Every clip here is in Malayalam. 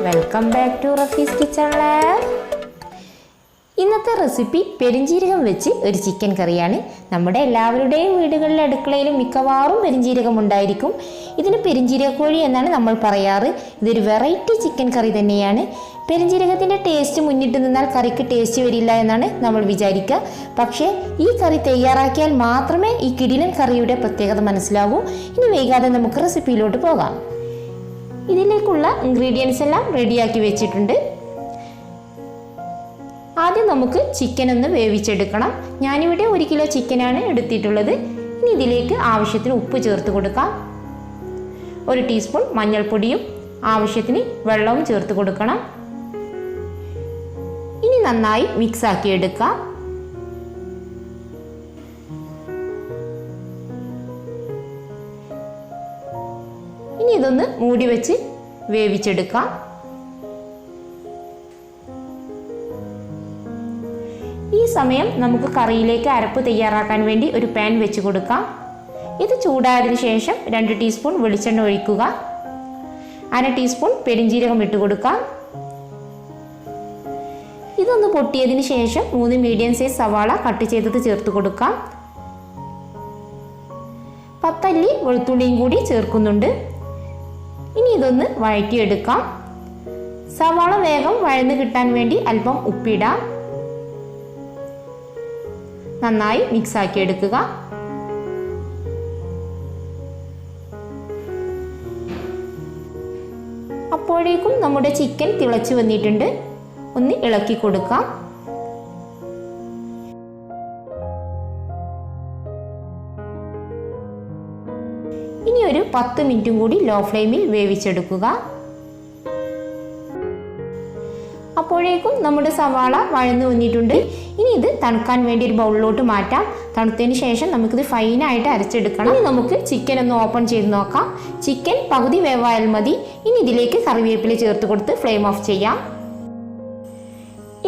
Welcome back to Rafi's kitchen lab. ഇന്നത്തെ റെസിപ്പി പെരിഞ്ജീരകം വെച്ച് ഒരു ചിക്കൻ കറിയാണ്. നമ്മുടെ എല്ലാവരുടെയും വീടുകളിലെ അടുക്കളയിലും മിക്കവാറും പെരിഞ്ജീരകം ഉണ്ടായിരിക്കും. ഇതിന് പെരിഞ്ജീരകക്കോഴി എന്നാണ് നമ്മൾ പറയാറ്. ഇതൊരു വെറൈറ്റി ചിക്കൻ കറി തന്നെയാണ്. പെരിഞ്ജീരകത്തിൻ്റെ ടേസ്റ്റ് മുന്നിട്ട് നിന്നാൽ കറിക്ക് ടേസ്റ്റ് വരില്ല എന്നാണ് നമ്മൾ വിചാരിക്കുക. പക്ഷേ ഈ കറി തയ്യാറാക്കിയാൽ മാത്രമേ ഈ കിടിലൻ കറിയുടെ പ്രത്യേകത മനസ്സിലാവൂ. ഇനി വൈകാതെ നമുക്ക് റെസിപ്പിയിലോട്ട് പോകാം. ഇതിലേക്കുള്ള ഇൻഗ്രീഡിയൻസ് എല്ലാം റെഡിയാക്കി വെച്ചിട്ടുണ്ട്. ആദ്യം നമുക്ക് ചിക്കൻ ഒന്ന് വേവിച്ചെടുക്കണം. ഞാനിവിടെ 1 കിലോ ചിക്കനാണ് എടുത്തിട്ടുള്ളത്. ഇനി ഇതിലേക്ക് ആവശ്യത്തിന് ഉപ്പ് ചേർത്ത് കൊടുക്കാം. 1 ടീസ്പൂൺ മഞ്ഞൾപ്പൊടിയും ആവശ്യത്തിന് വെള്ളവും ചേർത്ത് കൊടുക്കണം. ഇനി നന്നായി മിക്സ് ആക്കി എടുക്കാം. ഇനി ഇതൊന്ന് മൂടി വെച്ച് വേവിച്ചെടുക്കാം. ഈ സമയം നമുക്ക് കറിയിലേക്ക് അരപ്പ് തയ്യാറാക്കാൻ വേണ്ടി ഒരു പാൻ വെച്ച് കൊടുക്കാം. ഇത് ചൂടായതിനു ശേഷം 2 ടീസ്പൂൺ വെളിച്ചെണ്ണ ഒഴിക്കുക. 1/2 ടീസ്പൂൺ പെരിഞ്ജീരകം ഇട്ട് കൊടുക്കാം. ഇതൊന്ന് പൊട്ടിയതിന് ശേഷം 3 മീഡിയം സൈസ് സവാള കട്ട് ചെയ്തത് ചേർത്ത് കൊടുക്കാം. 10 അല്ലി വെളുത്തുള്ളിയും കൂടി ചേർക്കുന്നുണ്ട്. ഇനി ഇതൊന്ന് വഴറ്റിയെടുക്കാം. സവാള വേഗം വഴന്ന് കിട്ടാൻ വേണ്ടി അല്പം ഉപ്പിടാം. നന്നായി മിക്സ് ആക്കി എടുക്കുക. അപ്പോഴേക്കും നമ്മുടെ ചിക്കൻ തിളച്ചു വന്നിട്ടുണ്ട്. ഒന്ന് ഇളക്കി കൊടുക്കാം. ഇനി ഒരു 10 മിനിറ്റും കൂടി ലോ ഫ്ലെയിമിൽ വേവിച്ചെടുക്കുക. അപ്പോഴേക്കും നമ്മുടെ സവാള വഴന്നു വന്നിട്ടുണ്ട്. ഇനി ഇത് തണുക്കാൻ വേണ്ടി ഒരു ബൗളിലോട്ട് മാറ്റാം. തണുത്തതിന് ശേഷം നമുക്കിത് ഫൈനായിട്ട് അരച്ചെടുക്കണം. ഇനി നമുക്ക് ചിക്കൻ ഒന്ന് ഓപ്പൺ ചെയ്ത് നോക്കാം. ചിക്കൻ പകുതി വേവായാൽ മതി. ഇനി ഇതിലേക്ക് കറിവേപ്പില ചേർത്ത് കൊടുത്ത് ഫ്ലെയിം ഓഫ് ചെയ്യാം.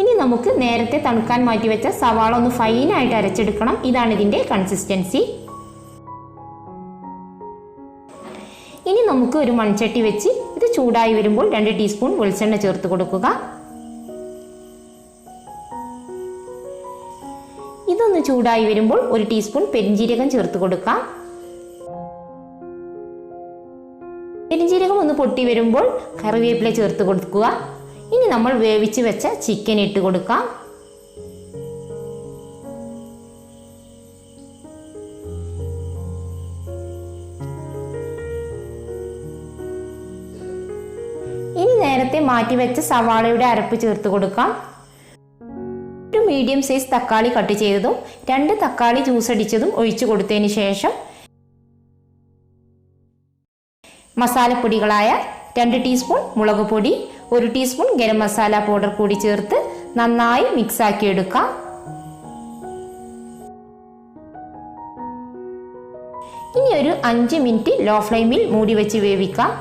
ഇനി നമുക്ക് നേരത്തെ തണുക്കാൻ മാറ്റി വെച്ച സവാള ഒന്ന് ഫൈനായിട്ട് അരച്ചെടുക്കണം. ഇതാണ് ഇതിൻ്റെ കൺസിസ്റ്റൻസി. ഇനി നമുക്ക് ഒരു മൺചട്ടി വെച്ച് ഇത് ചൂടായി വരുമ്പോൾ 2 ടീസ്പൂൺ വെളിച്ചെണ്ണ ചേർത്ത് കൊടുക്കുക. ഇതൊന്ന് ചൂടായി വരുമ്പോൾ 1 ടീസ്പൂൺ പെരിഞ്ജീരകം ചേർത്ത് കൊടുക്കാം. പെരിഞ്ജീരകം ഒന്ന് പൊട്ടി വരുമ്പോൾ കറിവേപ്പില ചേർത്ത് കൊടുക്കുക. ഇനി നമ്മൾ വേവിച്ച് വെച്ച ചിക്കൻ ഇട്ട് കൊടുക്കാം. ഇനി നേരത്തെ മാറ്റി വെച്ച സവാളയുടെ അരപ്പ് ചേർത്ത് കൊടുക്കാം. മീഡിയം സൈസ് തക്കാളി കട്ട് ചെയ്തതും 2 തക്കാളി ജ്യൂസ് അടിച്ചതും ഒഴിച്ചു കൊടുത്തതിന് ശേഷം മസാലപ്പൊടികളായ 2 ടീസ്പൂൺ മുളക് പൊടി, 1 ടീസ്പൂൺ ഗരം മസാല പൗഡർ കൂടി ചേർത്ത് നന്നായി മിക്സ് ആക്കി എടുക്കാം. ഇനി ഒരു 5 മിനിറ്റ് ലോ ഫ്ലെയിമിൽ മൂടി വെച്ച് വേവിക്കാം.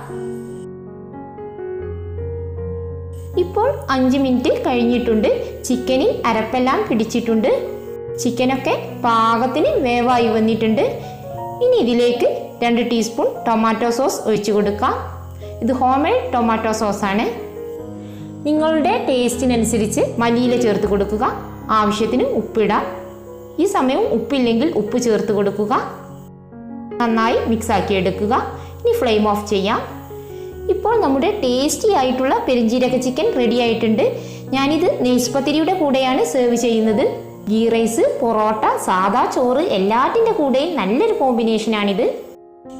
ഇപ്പോൾ 5 മിനിറ്റ് കഴിഞ്ഞിട്ടുണ്ട്. ചിക്കനിൽ അരപ്പെല്ലാം പിടിച്ചിട്ടുണ്ട്. ചിക്കനൊക്കെ പാകത്തിന് വേവായി വന്നിട്ടുണ്ട്. ഇനി ഇതിലേക്ക് 2 ടീസ്പൂൺ ടൊമാറ്റോ സോസ് ഒഴിച്ചു കൊടുക്കാം. ഇത് ഹോം മെയ്ഡ് ടൊമാറ്റോ സോസാണ്. നിങ്ങളുടെ ടേസ്റ്റിനനുസരിച്ച് മല്ലിയില ചേർത്ത് കൊടുക്കുക. ആവശ്യത്തിന് ഉപ്പിടാം. ഈ സമയം ഉപ്പില്ലെങ്കിൽ ഉപ്പ് ചേർത്ത് കൊടുക്കുക. നന്നായി മിക്സ് ആക്കി എടുക്കുക. ഇനി ഫ്ലെയിം ഓഫ് ചെയ്യാം. ഇപ്പോൾ നമ്മുടെ ടേസ്റ്റി ആയിട്ടുള്ള പെരിഞ്ജീരക ചിക്കൻ റെഡി ആയിട്ടുണ്ട്. ഞാനിത് നെയ്സ്പത്തിരിയുടെ കൂടെയാണ് സെർവ് ചെയ്യുന്നത്. ഗീ റൈസ്, പൊറോട്ട, സാദാ ചോറ് എല്ലാറ്റിൻ്റെ കൂടെയും നല്ലൊരു കോമ്പിനേഷനാണിത്.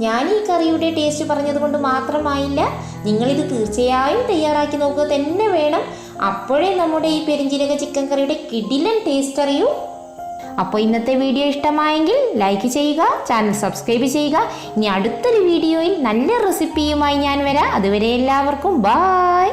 ഞാൻ ഈ കറിയുടെ ടേസ്റ്റ് പറഞ്ഞതുകൊണ്ട് മാത്രമായില്ല, നിങ്ങളിത് തീർച്ചയായും തയ്യാറാക്കി നോക്കുക തന്നെ വേണം. അപ്പോഴേ നമ്മുടെ ഈ പെരിഞ്ജീരക ചിക്കൻ കറിയുടെ കിടിലൻ ടേസ്റ്റ് അറിയൂ. അപ്പോൾ ഇന്നത്തെ വീഡിയോ ഇഷ്ടമായെങ്കിൽ ലൈക്ക് ചെയ്യുക, ചാനൽ സബ്സ്ക്രൈബ് ചെയ്യുക. ഇനി അടുത്തൊരു വീഡിയോയിൽ നല്ല റെസിപ്പിയുമായി ഞാൻ വരാം. അതുവരെ എല്ലാവർക്കും ബൈ.